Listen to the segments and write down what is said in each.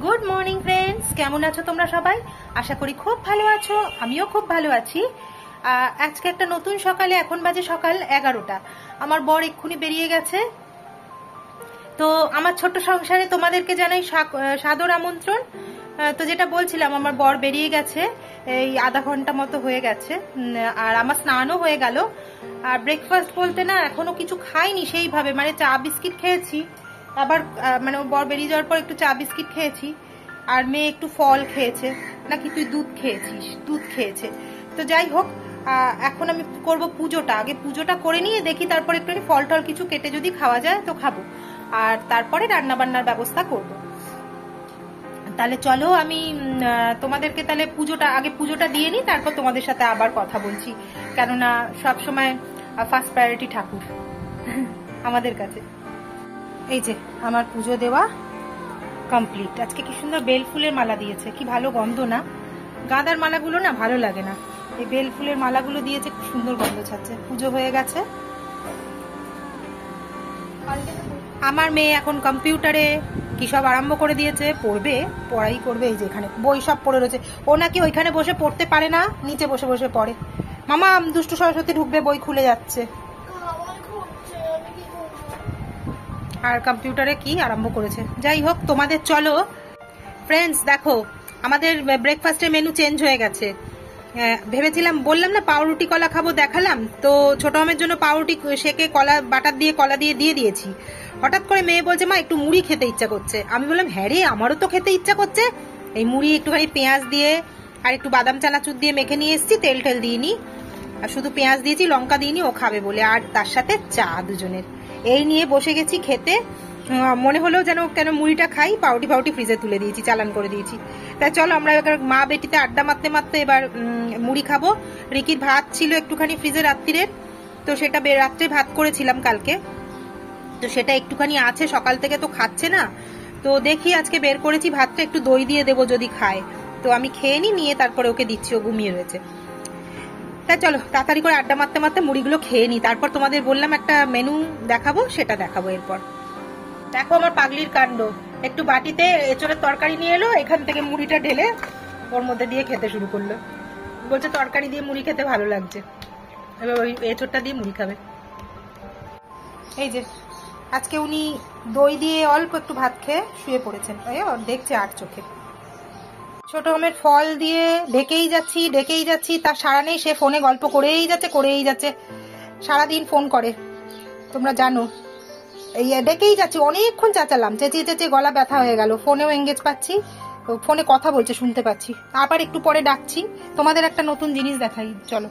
Good morning friends, কেমন আছো তোমরা সবাই? আশা করি খুব ভালো আছো, আমিও খুব ভালো আছি। আজকে একটা নতুন সকালে, এখন বাজে সকাল 11টা। আমার বর এক্ষুনি বেরিয়ে গেছে। তো আমার ছোট্ট সংসারে তোমাদেরকে জানাই সাদর আমন্ত্রণ। তো যেটা বলছিলাম, আমার বর বেরিয়ে গেছে, এই আধা ঘন্টা মতো হয়ে গেছে, আর আমার স্নানও হয়ে গেল। আর ব্রেকফাস্ট বলতে না, এখনো কিছু খাইনি সেইভাবে, মানে চা বিস্কিট খেয়েছি। আবার মানে ওর বর বেরিয়ে যাওয়ার পর একটু চা বিস্কিট খেয়েছি, আর মেয়ে একটু ফল খেয়েছে। নাকি তুই দুধ খেয়েছিস? দুধ খেয়েছে। তো যাই হোক, এখন আমি করব পুজোটা। আগে পুজোটা করে নিয়ে দেখি, তারপর একটু ফল টল কিছু কেটে যদি খাওয়া যায় তো খাবো, আর তারপরে রান্না বান্নার ব্যবস্থা করব। তাহলে চলো, আমি তোমাদেরকে তাহলে পুজোটা দিয়ে নিই, তারপর তোমাদের সাথে আবার কথা বলছি। কেননা সবসময় ফার্স্ট প্রায়োরিটি ঠাকুর আমাদের কাছে। এই যে আমার পুজো দেওয়া কমপ্লিট। আজকে কি সুন্দর বেল ফুলের মালা দিয়েছে, কি ভালো গন্ধ না? গাঁদার মালাগুলো না ভালো লাগে না, এই বেল ফুলের মালাগুলো দিয়েছে, খুব সুন্দর গন্ধ ছাড়ছে। পুজো হয়ে গেছে। আমার মেয়ে এখন কম্পিউটারে কি সব আরম্ভ করে দিয়েছে, পড়াই করবে। এই যে এখানে বই সব পড়ে রয়েছে। ও নাকি ওইখানে বসে পড়তে পারে না, নিচে বসে বসে পড়ে। মামা, দুষ্টু সরস্বতী ঢুকবে, বই খুলে যাচ্ছে। আর কম্পিউটারে কি আরম্ভ করেছে। যাই হোক, তোমাদের চলো ফ্রেন্ডস, দেখো আমাদের ব্রেকফাস্টের মেনু চেঞ্জ হয়ে গেছে। ভেবেছিলাম, বললাম না পাউরুটি কলা খাবো, দেখালাম তো। ছোট আমের জন্য পাউরুটি সেকে কলা দিয়ে দিয়েছি। হঠাৎ করে মেয়ে বলছে, মা একটু মুড়ি খেতে ইচ্ছা করছে। আমি বললাম, হ্যাঁ রে, আমারও তো খেতে ইচ্ছা করছে। এই মুড়ি একটুখানি পেঁয়াজ দিয়ে আর একটু বাদাম চানাচুর দিয়ে মেখে নিয়ে এসেছি, তেল দিইনি, আর শুধু পেঁয়াজ দিয়েছি, লঙ্কা দিইনি, ও খাবে বলে। আর তার সাথে চা দুজনের। এই নিয়ে বসে গেছি খেতে। মনে হলো যেন কেন মুড়িটা খাই। পাউরুটি ফ্রিজে তুলে দিয়েছি, চালান করে দিয়েছি। তাই চলো, আমরা এবার মা বেটিতে আড্ডা মারতে মারতে এবার মুড়ি খাবো। রিকির ভাত ছিল একটুখানি ফ্রিজে রাত্রিরের, তো সেটা রাত্রে ভাত করেছিলাম কালকে, তো সেটা একটুখানি আছে, সকাল থেকে তো খাচ্ছে না। তো দেখি, আজকে বের করেছি ভাতটা, একটু দই দিয়ে দেবো যদি খায়। তো আমি খেয়ে নিয়ে তারপরে ওকে দিচ্ছি, ও ঘুমিয়ে রয়েছে। তাই চলো তাড়াতাড়ি করে আড্ডা মারতে মারতে মুড়িগুলো খেয়ে নি, তারপর তোমাদের বললাম একটা মেনু দেখাবো, সেটা দেখাবো এরপর। দেখো আমার পাগলির কাণ্ড, একটু বাটিতে এঁচড়ের তরকারি নিয়ে এলো, এখান থেকে মুড়িটা ঢেলে ওর মধ্যে দিয়ে খেতে শুরু করলো। বলছে তরকারি দিয়ে মুড়ি খেতে ভালো লাগছে, এবার ওই এঁচড়টা দিয়ে মুড়ি খাবে। এই যে আজকে উনি দই দিয়ে অল্প একটু ভাত খেয়ে শুয়ে পড়েছেন, দেখছে আর চোখে। ছোট আমের ফল দিয়ে ডেকেই যাচ্ছি, তার সারা নেই। সে ফোনে গল্প করেই যাচ্ছে, সারাদিন ফোন করে, তোমরা জানো। এই ডেকেই যাচ্ছি, অনেকক্ষণ চাচালাম, চেঁচিয়ে গলা ব্যথা হয়ে গেল। ফোনেও এঙ্গেজ পাচ্ছি, ফোনে কথা বলছে, শুনতে পাচ্ছি। আবার একটু পরে ডাকছি। তোমাদের একটা নতুন জিনিস দেখাই, চলো।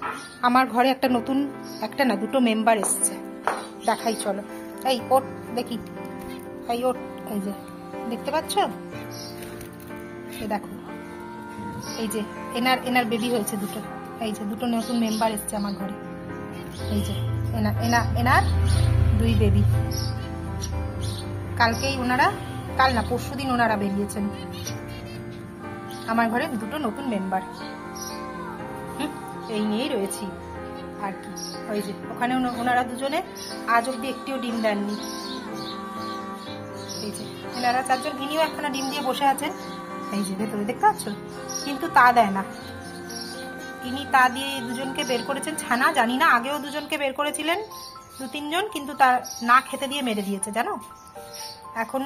আমার ঘরে একটা না, দুটো মেম্বার এসছে, দেখাই চলো। এই ওট দেখি, এই ওট, এই যে দেখতে পাচ্ছ, দেখো, এই যে এনার বেবি হয়েছে দুটো। এই যে দুটো নতুন মেম্বার এসছে আমার ঘরে। এই যে এনার দুই বেবি। পরশুদিন ওনারা বেরিয়েছেন। আমার ঘরে দুটো নতুন মেম্বার, এই নিয়েই রয়েছি আর কি। ওই যে ওখানে ওনারা দুজনে আজ অব্দি একটিও ডিম দেননি। এই যে এনারা চারজন, ইনিও একখানা ডিম দিয়ে বসে আছেন। এই যে ভেতরে দেখতে পাচ্ছ, কিন্তু তা দেয় না। তিনি তা দিয়ে দুজনকে বের করেছেন। ছানা জানি না, আগেও দুজনকে বের করেছিলেন, 2-3 জন, কিন্তু তার না খেতে দিয়ে মেরে দিয়েছে, জানো। এখন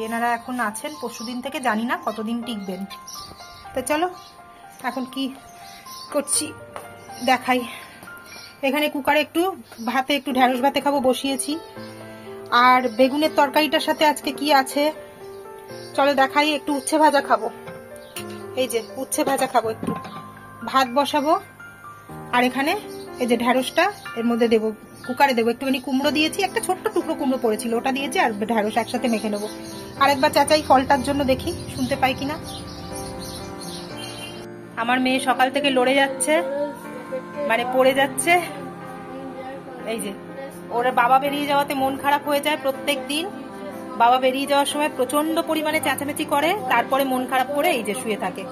এনারা এখন আছেন পরশুদিন থেকে, জানি না কতদিন টিকবেন। তো চলো এখন কি করছি দেখাই। এখানে কুকারে একটু ঢ্যাঁড়স ভাতে খাবো বসিয়েছি। আর বেগুনের তরকারিটার সাথে আজকে কি আছে চলো দেখাই। একটু উচ্ছে ভাজা খাবো, এই যে উচ্ছে ভাজা খাবো, একটু ভাত বসাবো। আর এখানে এই যে ঢ্যাঁড়সটা এর মধ্যে দেবো, কুকারে দেবো। একটুখানি কুমড়ো দিয়েছি, একটা ছোট্ট টুকরো কুমড়ো পড়েছিল, ওটা দিয়েছি, আর ঢ্যাঁড়স একসাথে মেখে নেবো। আরেকবার চাচাই ফলটার জন্য, দেখি শুনতে পাই কিনা। আমার মেয়ে সকাল থেকে লড়ে যাচ্ছে, মানে পড়ে যাচ্ছে। এই যে ওর বাবা বেরিয়ে যাওয়াতে মন খারাপ হয়ে যায় প্রত্যেক দিন। বাবা বেরিয়ে যাওয়ার সময় প্রচন্ড পরিমাণে চেঁচামেচি করে, তারপরে মন খারাপ করে এই যে শুয়ে থাকে।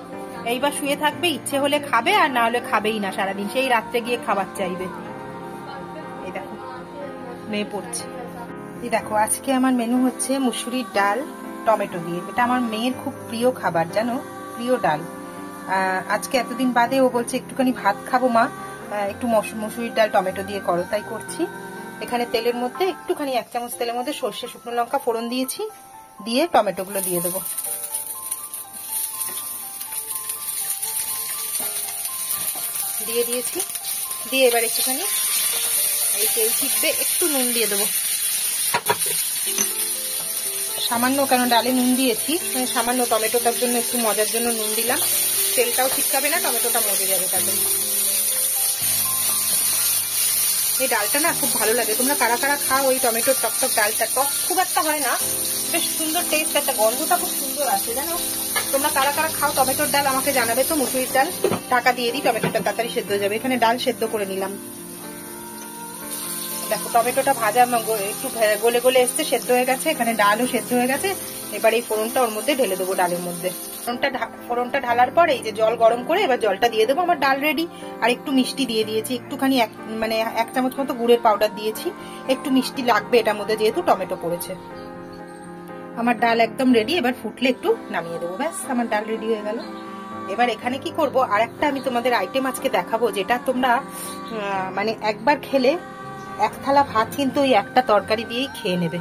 এইবার শুয়ে থাকবে, ইচ্ছে হলে খাবে, আর না হলে খাবেই না সারাদিন, সেই রাত্রে গিয়ে খাবার চাইবে। এই দেখো মেয়ে পড়ছে। এই দেখো আজকে আমার মেনু হচ্ছে মুসুরির ডাল, টমেটো দিয়ে। এটা আমার মেয়ের খুব প্রিয় খাবার, জানো, প্রিয় ডাল। আজকে এতদিন বাদে ও বলছে একটুখানি ভাত খাবো মা, একটু মসুরির ডাল টমেটো দিয়ে করো, তাই করছি। এখানে তেলের মধ্যে একটুখানি 1 চামচ তেলের মধ্যে সর্ষে শুকনো লঙ্কা ফোড়ন দিয়েছি, দিয়ে টমেটোগুলো দিয়ে দেবো। দিয়ে দিয়েছি, দিয়ে এবার একটুখানি এই তেল ছিটবে, একটু নুন দিয়ে দেবো সামান্য, কেন ডালে নুন দিয়েছি, মানে সামান্য, টমেটোটার জন্য একটু মজার জন্য নুন দিলাম। তেলটাও ছিটকাবে না, টমেটোটা মজে যাবে তার জন্য। এই ডালটা না খুব ভালো লাগে। তোমরা কারা কারা খাও ওই টমেটোর টকটক ডালটা? টক খুব একটা হয় না, বেশ সুন্দর টেস্ট, একটা গন্ধটা খুব সুন্দর আছে, জানো। তোমরা কারা কারা খাও টমেটোর ডাল আমাকে জানাবে তো। মুসুরির ডাল টাকা দিয়ে দিই, টমেটোটা তাড়াতাড়ি সেদ্ধ হয়ে যাবে। এখানে ডাল সেদ্ধ করে নিলাম। দেখো টমেটোটা ভাজা একটু গলে গলে এসছে, সেদ্ধ হয়ে গেছে। এখানে ডালও সেদ্ধ হয়ে গেছে। এবার এই ফোড়নটা ওর মধ্যে ঢেলে দেবো, ডালের মধ্যে। ফোড়নটা ঢালার পর এই যে জল গরম করে এবার জলটা দিয়ে দেবো। আমার ডাল রেডি। আর একটু মিষ্টি দিয়ে দিয়েছি, একটুখানি 1 চামচ মতো গুড়ের পাউডার দিয়েছি। একটু মিষ্টি লাগবে এটার মধ্যে, যেহেতু টমেটো পড়েছে। আমার ডাল একদম রেডি। এবার ফুটলে একটু নামিয়ে দেবো, ব্যাস আমার ডাল রেডি হয়ে গেল। এবার এখানে কি করব, আর একটা আমি তোমাদের আইটেম আজকে দেখাবো, যেটা তোমরা মানে একবার খেলে 1 থালা ভাত কিন্তু ওই একটা তরকারি দিয়েই খেয়ে নেবে,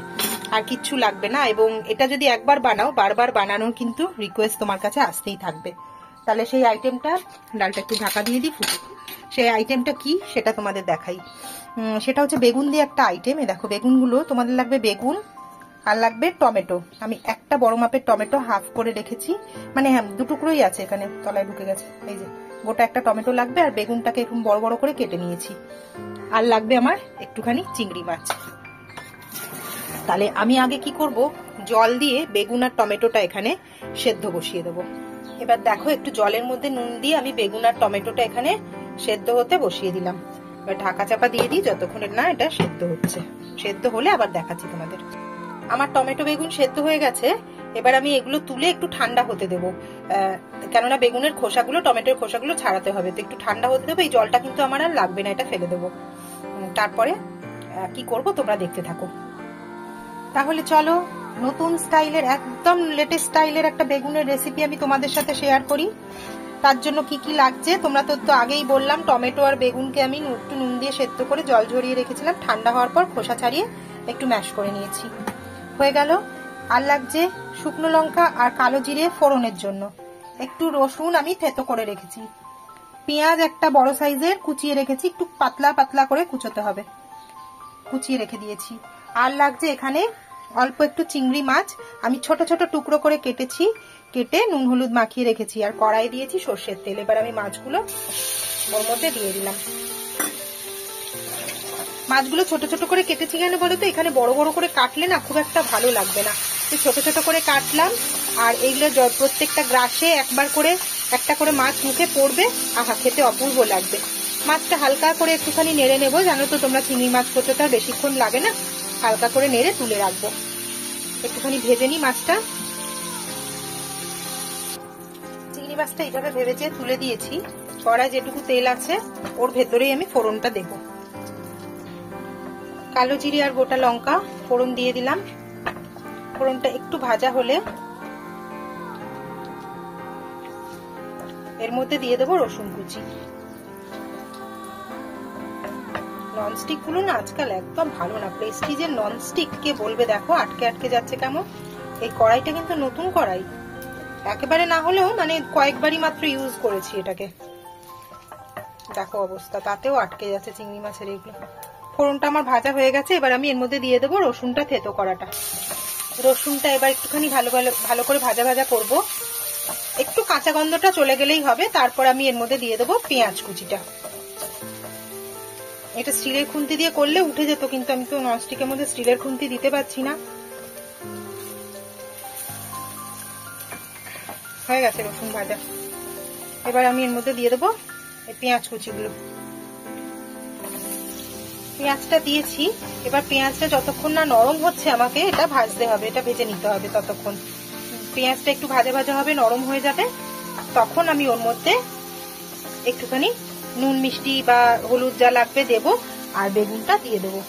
আর কিচ্ছু লাগবে না। এবং এটা যদি একবার বানাও, বারবার বানানোর কিন্তু রিকোয়েস্ট তোমার কাছে আসতেই থাকবে। তাহলে সেই আইটেমটা, ডালটা একটু ঢাকা দিয়ে দিই ফুটে, সেই আইটেমটা কি সেটা তোমাদের দেখাই। সেটা হচ্ছে বেগুন দিয়ে একটা আইটেম। দেখো বেগুনগুলো তোমাদের লাগবে, বেগুন আর লাগবে টমেটো। আমি একটা বড় মাপের টমেটো হাফ করে রেখেছি, মানে হ্যাঁ 2 টুকরোই আছে, এখানে তলায় ঢুকে গেছে। এই যে গোটা একটা টমেটো লাগবে, আর বেগুনটাকে এরকম বড় বড় করে কেটে নিয়েছি। আর লাগবে আমার একটুখানি চিংড়ি মাছ। তাহলে আমি আগে কি করব, জল দিয়ে বেগুন আর টমেটোটা এখানে সেদ্ধ বসিয়ে দেবো। এবার দেখো একটু জলের মধ্যে নুন দিয়ে আমি বেগুন আর টমেটোটা এখানে সেদ্ধ হতে বসিয়ে দিলাম। এবার ঢাকা চাপা দিয়ে দিই যতক্ষণে না এটা সেদ্ধ হচ্ছে। সেদ্ধ হলে আবার দেখাচ্ছি তোমাদের। আমার টমেটো বেগুন সেদ্ধ হয়ে গেছে। এবার আমি এগুলো তুলে একটু ঠান্ডা হতে দেবো, কেননা বেগুনের খোসাগুলো, টমেটোর খোসাগুলো ছাড়াতে হবে, তো একটু ঠান্ডা হতে দেবো। এই জলটা কিন্তু আমার আর লাগবে না, এটা ফেলে দেবো। তারপরে কি করব তোমরা দেখতে থাকো। তাহলে চলো নতুন স্টাইলের, একদম লেটেস্ট স্টাইলের একটা বেগুনের রেসিপি আমি তোমাদের সাথে শেয়ার করি। তার জন্য কি কি লাগছে তোমরা তো আগেই বললাম। টমেটো আর বেগুনকে আমি একটু নুন দিয়ে সেদ্ধ করে জল ঝরিয়ে রেখেছিলাম, ঠান্ডা হওয়ার পর খোসা ছাড়িয়ে একটু ম্যাশ করে নিয়েছি, হয়ে গেল। আর লাগছে শুকনো লঙ্কা আর কালো জিরে ফোড়নের জন্য, একটু রসুন আমি থেতো করে রেখেছি, পেঁয়াজ একটা বড় সাইজের কুচিয়ে রেখেছি, একটু পাতলা পাতলা করে কুচোতে হবে, কুচিয়ে রেখে দিয়েছি। আর লাগছে এখানে অল্প একটু চিংড়ি মাছ, আমি ছোট ছোট টুকরো করে কেটেছি, কেটে নুন হলুদ মাখিয়ে রেখেছি। আর কড়াই দিয়েছি সর্ষের তেল। এবার আমি মাছগুলো ওর মধ্যে দিয়ে দিলাম। মাছগুলো ছোট ছোট করে কেটেছি কেন বলো তো, এখানে বড় বড় করে কাটলে না খুব একটা ভালো লাগবে না, ছোট ছোট করে কাটলাম। আর এইগুলো প্রত্যেকটা গ্রাসে একবার করে একটা করে মাছ মুখে পড়বে, আহা খেতে অপূর্ব লাগবে। মাছটা হালকা করে একটুখানি নেড়ে নেবো, জানো তো তোমরা চিংড়ি মাছ করতে তো আর বেশিক্ষণ লাগে না, হালকা করে নেড়ে তুলে রাখবো। একটুখানি ভেজে নিই মাছটা। চিংড়ি মাছটা এইভাবে ভেজে তুলে দিয়েছি। কড়ায় যেটুকু তেল আছে ওর ভেতরেই আমি ফোড়নটা দেব। কালো জিরে আর গোটা লঙ্কা ফোড়ন দিয়ে দিলাম। ফোড়নটা একটু ভাজা হলে এর মধ্যে দিয়ে দেবো রসুন কুচি। ননস্টিক গুলো না আজকাল একদম ভালো না, প্রেস্টিজের ননস্টিক কে বলবে, দেখো আটকে আটকে যাচ্ছে কেমন। এই কড়াইটা কিন্তু নতুন কড়াই, একেবারে না হলেও মানে কয়েকবারই মাত্র ইউজ করেছি এটাকে, দেখো অবস্থা, তাতেও আটকে যাচ্ছে চিংড়ি মাছের এগুলো। ফোড়নটা আমার ভাজা হয়ে গেছে। এবার আমি এর মধ্যে দিয়ে দেবো রসুনটা থেতো করাটা। রসুনটা এবার একটুখানি ভালো করে ভাজা ভাজা করব, একটু কাঁচা গন্ধটা চলে গেলেই হবে। তারপর আমি এর মধ্যে দিয়ে দেবো পেঁয়াজ কুচিটা। এটা স্টিলের খুন্তি দিয়ে করলে উঠে যেত, কিন্তু আমি তো ননস্টিকের মধ্যে স্টিলের খুন্তি দিতে পারছি না। হয়ে গেছে রসুন ভাজা। এবার আমি এর মধ্যে দিয়ে দেবো এই পেঁয়াজ কুচিগুলো। পেঁয়াজটা দিয়েছি। এবার পেঁয়াজটা যতক্ষণ না নরম হচ্ছে আমাকে এটা ভাজতে হবে, এটা ভেজে নিতে হবে। ততক্ষণ পেঁয়াজটা একটু ভাজা ভাজা হবে, নরম হয়ে যাবে, তখন আমি ওর মধ্যে একটুখানি নুন মিষ্টি বা হলুদ যা লাগবে দেবো, আর বেগুনটা দিয়ে দেবো।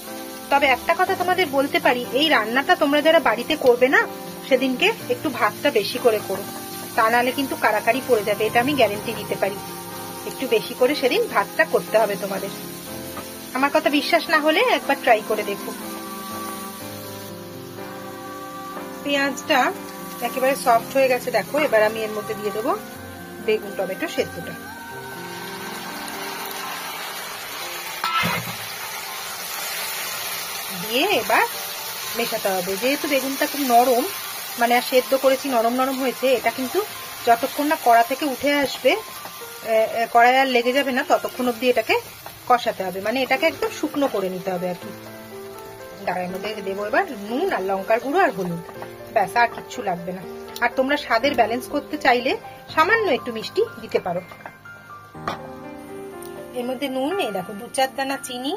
তবে একটা কথা তোমাদের বলতে পারি, এই রান্নাটা তোমরা যারা বাড়িতে করবে না, সেদিনকে একটু ভাতটা বেশি করে করো, তা নাহলে কিন্তু কারাকারি পড়ে যাবে, এটা আমি গ্যারেন্টি দিতে পারি। একটু বেশি করে সেদিন ভাতটা করতে হবে তোমাদের। আমার কথা বিশ্বাস না হলে একবার ট্রাই করে দেখো। পেঁয়াজটা একেবারে সফট হয়ে গেছে দেখো। এবার আমি এর মধ্যে দিয়ে দেবো বেগুন টমেটো সেদ্ধটা। দিয়ে এবার মেশাতে হবে। যেহেতু বেগুনটা খুব নরম, মানে সেদ্ধ করেছি, নরম নরম হয়েছে, এটা কিন্তু যতক্ষণ না কড়া থেকে উঠে আসবে, কড়াই আর লেগে যাবে না, ততক্ষণ অব্দি এটাকে কষাতে হবে, মানে এটাকে একদম শুকনো করে নিতে হবে আর কি। ডালের মধ্যে দেবো এবার নুন আর লঙ্কার গুঁড়ো আর হলুদ, ব্যাস, আর কিচ্ছু লাগবে না। আর তোমরা স্বাদের ব্যালেন্স করতে চাইলে সামান্য একটু মিষ্টি দিতে পারো। এর মধ্যে নুন, এই দেখো 2-4 দানা চিনি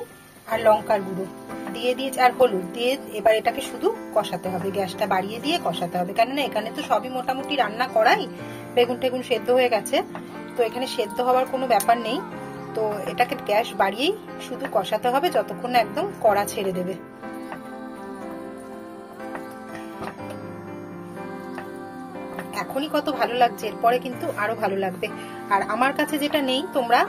আর লঙ্কার গুঁড়ো দিয়ে দিয়েছি, আর হলুদ দিয়ে এবার এটাকে শুধু কষাতে হবে। গ্যাসটা বাড়িয়ে দিয়ে কষাতে হবে, কেননা এখানে তো সবই মোটামুটি রান্না করাই, বেগুন টেগুন সেদ্ধ হয়ে গেছে, তো এখানে সেদ্ধ হওয়ার কোনো ব্যাপার নেই। তো এটাকে গ্যাস বাড়িয়েই শুধু কষাতে হবে যতক্ষণ না একদম কড়া ছেড়ে দেবে। এখনই কত ভালো লাগছে, এরপরে কিন্তু আরো ভালো লাগবে। আর আমার কাছে যেটা নেই তোমরা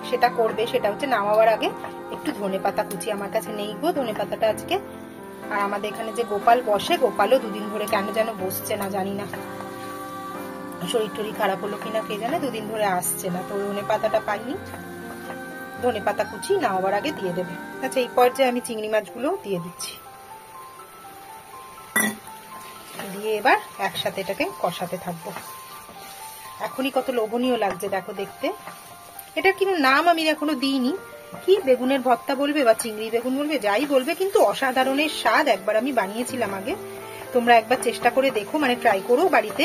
সেটা করবে, সেটা হচ্ছে নামাবার আগে একটু ধনেপাতা কুচি। আমার কাছে নেই গো ধনেপাতাটা আজকে। আর আমাদের এখানে যে গোপাল বসে, গোপালও 2 দিন ধরে কেন যেন বসছে না, জানি না, শরীর টরীর খারাপ হলো কিনা কে জানে, 2 দিন ধরে আসছে না, তো ধনেপাতাটা পাইনি। ধনেপাতা কুচি নামাবার আগে দিয়ে দেবে। আচ্ছা, এই পর্যায়ে আমি চিংড়ি মাছগুলো দিয়ে দিচ্ছি, দিয়ে এবার একসাথে এটাকে কষাতে থাকবো। এখনই কত লোভনীয় লাগছে দেখো দেখতে। এটার কোনো নাম আমি এখনো দিইনি, কি বেগুনের ভর্তা বলবে বা চিংড়ি বেগুন বলবে, যাই বলবে, কিন্তু অসাধারণের স্বাদ। একবার আমি বানিয়েছিলাম আগে, তোমরা একবার চেষ্টা করে দেখো, মানে ট্রাই করো বাড়িতে,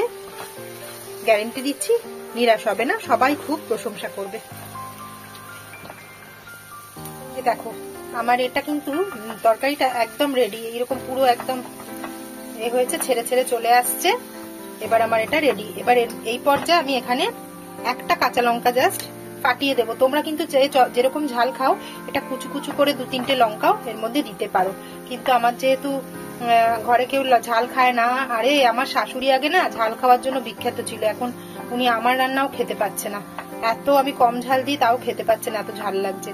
গ্যারেন্টি দিচ্ছি নিরাশ হবে না, সবাই খুব প্রশংসা করবে। দেখো আমার এটা কিন্তু তরকারিটা একদম রেডি, এইরকম পুরো একদম হয়েছে, ছেড়ে ছেড়ে চলে আসছে। এবার আমার এটা রেডি। এবার এই পর্যায়ে আমি এখানে একটা কাঁচা লঙ্কা জাস্ট ফাটিয়ে দেবো। তোমরা কিন্তু যেরকম ঝাল খাও, এটা কুচু কুচু করে 2-3টে লঙ্কাও এর মধ্যে দিতে পারো, কিন্তু আমার যেহেতু ঘরে কেউ ঝাল খায় না, আরে আমার শাশুড়ি আগে না ঝাল খাওয়ার জন্য বিখ্যাত ছিল, এখন উনি আমার রান্নাও খেতে পাচ্ছে না, এত আমি কম ঝাল দিই তাও খেতে পাচ্ছে না, এত ঝাল লাগছে।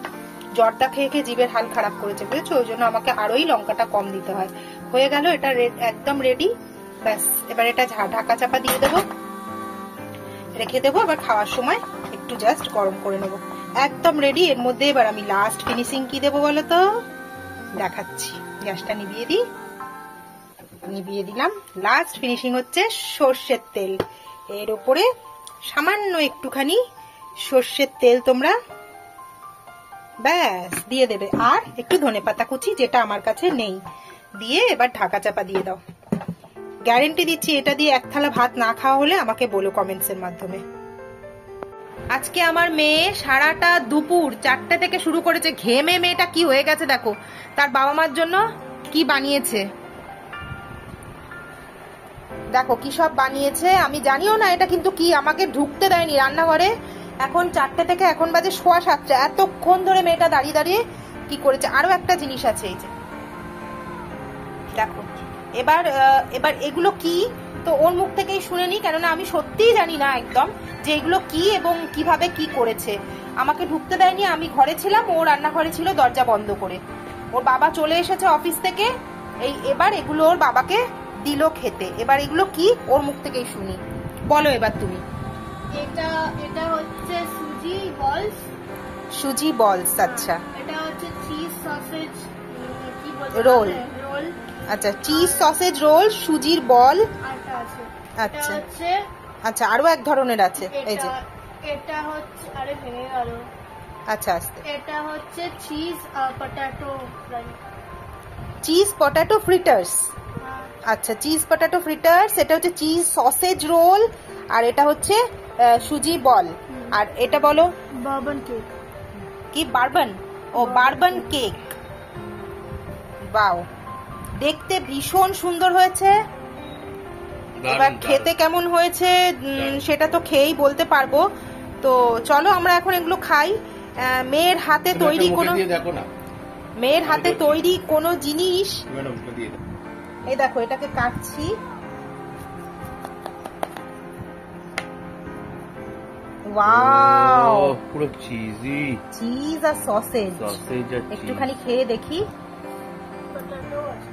জর্দা খেয়ে খেয়ে জিভের হাল খারাপ করেছে, বুঝেছো, ওই জন্য আমাকে আরোই লঙ্কাটা কম দিতে হয়। হয়ে গেল, এটা একদম রেডি, ব্যাস। এবার এটা ঢাকা চাপা দিয়ে দেবো, রেখে দেবো। এবার খাওয়ার সময় একটু জাস্ট গরম করে নেবো, একদম রেডি। এর মধ্যে এবার আমি লাস্ট ফিনিশিং কি দেবো বলো তো, দেখাচ্ছি। গ্যাসটা নিভিয়ে দিই, নিভিয়ে দিলাম। লাস্ট ফিনিশিং হচ্ছে সর্ষের তেল, এর উপরে সামান্য একটুখানি সর্ষের তেল তোমরা ব্যাস দিয়ে দেবে, আর একটু ধনেপাতা কুচি, যেটা আমার কাছে নেই, দিয়ে এবার ঢাকা চাপা দিয়ে দাও। গ্যারেন্টি দিচ্ছি এটা দিয়ে 1 থালা ভাত না খাওয়া হলে আমাকে বলো কমেন্টস এর মাধ্যমে। আজকে আমার মেয়ে সারাটা দুপুর 4টে থেকে শুরু করেছে, ঘেমে মেয়েটা কি হয়ে গেছে দেখো। তার বাবা মার জন্য কি বানিয়েছে দেখো, কি সব বানিয়েছে আমি জানিও না এটা, কিন্তু কি আমাকে ঢুকতে দেয়নি রান্নাঘরে। এখন 4টে থেকে এখন বাজে 7:15, এতক্ষণ ধরে মেয়েটা দাঁড়িয়ে দাঁড়িয়ে কি করেছে। আরো একটা জিনিস আছে, এই যে দেখো। এবার এগুলো কি, তো ওর মুখ থেকেই শুনে নি, কেননা আমি সত্যিই জানি না একদম যে এগুলো কি এবং কিভাবে কি করেছে। আমাকে ঢুকতে দেয়নি, আমি ঘরে ছিলাম, ও রান্নাঘরে ছিল দরজা বন্ধ করে। ওর বাবা চলে এসেছে অফিস থেকে, এবার এগুলো ওর বাবাকে দিল খেতে। এবার এগুলো কি ওর মুখ থেকেই শুনি, বলো এবার তুমি। এটা হচ্ছে সুজি বলস। সুজি বলস, আচ্ছা। এটা হচ্ছে চিজ সসেজ কি বলবো, রোল। রোল, আচ্ছা, চিজ সসেজ রোল, সুজির বল, আটা আছে। আচ্ছা হচ্ছে, আচ্ছা, আরো এক ধরনের আছে, এই যে এটা হচ্ছে, আরে ভেঙে গেল। আচ্ছা, আস্তে। এটা হচ্ছে cheese potato fry, cheese potato fritters. আচ্ছা, চিজ পটেটো ফ্রিটার্স, এটা হচ্ছে চিজ সসেজ রোল, আর এটা হচ্ছে সুজি বল। আর এটা বলো বার্বন কেক। কি বারবান? ও বারবান কেক। বাও, দেখতে ভীষণ সুন্দর হয়েছে। এবার খেতে কেমন হয়েছে সেটা তো খেয়েই বলতে পারবো। তো চলো আমরা এখন এগুলো খাই। মেয়ের হাতে তৈরি কোনো জিনিস, এই দেখো এটাকে কাটছি, ওয়াও, পুরো চিজি চিজ আর সসেজ। সসেজ আর একটুখানি খেয়ে দেখি। পটেটো আছে।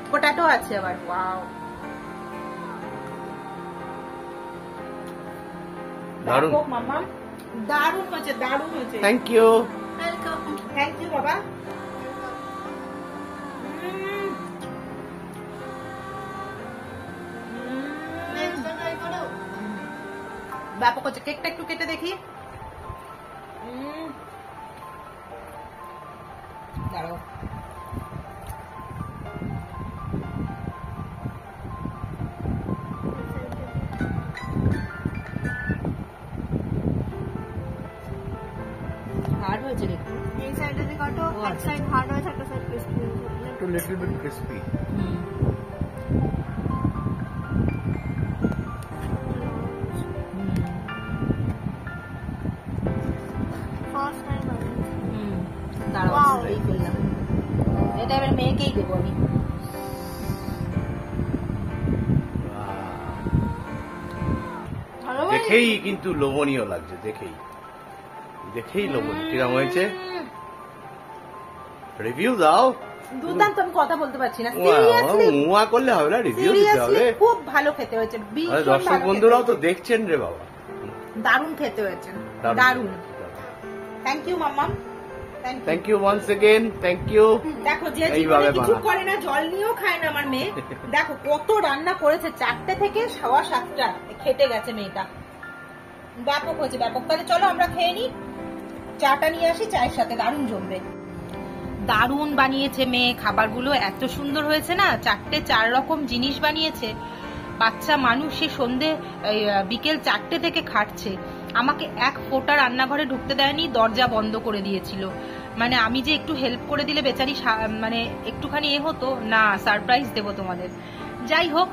পোটাটো আছে আবার। ওয়াও, দারুণ। মামা দারুণ হয়েছে, দারুণ হয়েছে। Thank you. Welcome. Thank you বাবা। ট্রাই করো। ব্যাপক হচ্ছে। কেকটা একটু কেটে দেখি। দাঁড়াও, হার্ড হয়েছে রে। এই সাইডে দিয়ে কাটো, এক সাইড হার্ড হয়েছে, একটা সাইড ক্রিস্পি হয়েছে। একটু little bit crispy. First time বানিয়েছি। দাঁড়াও, Wow. এই করলাম। এটা এবার মেয়েকেই দেবো আমি। ভালো দেখেই কিন্তু লোভনীয় লাগছে, দেখেই দেখেই লোভনীয়। কিরম হয়েছে? রিভিউ দাও। দুর্দান্ত। আমি কথা বলতে পারছি না। মুয়া করলে হবে না, রিভিউ দিতে হবে। সিরিয়াসলি খুব ভালো খেতে হয়েছে। ভীষণ আরে দর্শক ভালো বন্ধুরাও খেতে তো হয়েছে। দেখছেন রে বাবা। দারুণ খেতে হয়েছে, দারুণ। Thank you mamma, thank you. Thank you once again, thank you. দেখো, যে এইভাবে জীবনে কিছু বানায়। করে না, জল নিয়েও খায় না আমার মেয়ে। দেখো কত রান্না করেছে, 4টে থেকে 7:15 খেটে গেছে মেয়েটা। ব্যাপক হয়েছে, ব্যাপক। তাহলে চলো আমরা খেয়ে নিই। চাটা নিয়ে আসি, চায়ের সাথে দারুণ জমবে। দারুণ বানিয়েছে মেয়ে, খাবারগুলো এত সুন্দর হয়েছে না। 4 রকম জিনিস বানিয়েছে। বাচ্চা মানুষ সে সন্ধে বিকেল 4টে থেকে খাটছে। আমাকে এক ফোঁটা রান্নাঘরে ঢুকতে দেয়নি, দরজা বন্ধ করে দিয়েছিল। মানে আমি যে একটু হেল্প করে দিলে বেচারি মানে একটুখানি হতো না, সারপ্রাইজ দেবো তোমাদের। যাই হোক,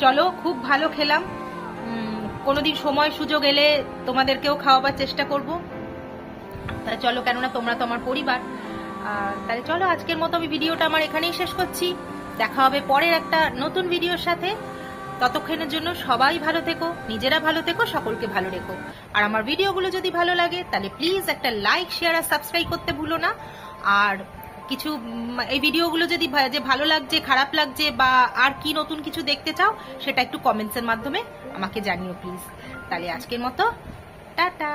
চলো, খুব ভালো খেলাম। কোনোদিন সময় সুযোগ এলে তোমাদেরকেও খাওয়াবার চেষ্টা করব। তাহলে চলো, কেননা তোমরা তো আমার পরিবার। তাহলে চলো, আজকের মতো আমি ভিডিওটা আমার এখানেই শেষ করছি। দেখা হবে পরের একটা নতুন ভিডিওর সাথে। ততক্ষণের জন্য সবাই ভালো থেকো, নিজেরা ভালো থেকো, সকলকে ভালো রেখো। আর আমার ভিডিওগুলো যদি ভালো লাগে তাহলে প্লিজ একটা লাইক, শেয়ার আর সাবস্ক্রাইব করতে ভুলো না। আর কিছু এই ভিডিওগুলো যদি যে ভালো লাগছে, খারাপ লাগছে, বা আর কি নতুন কিছু দেখতে চাও, সেটা একটু কমেন্টসের মাধ্যমে আমাকে জানিও প্লিজ। তাহলে আজকের মতো টাটা।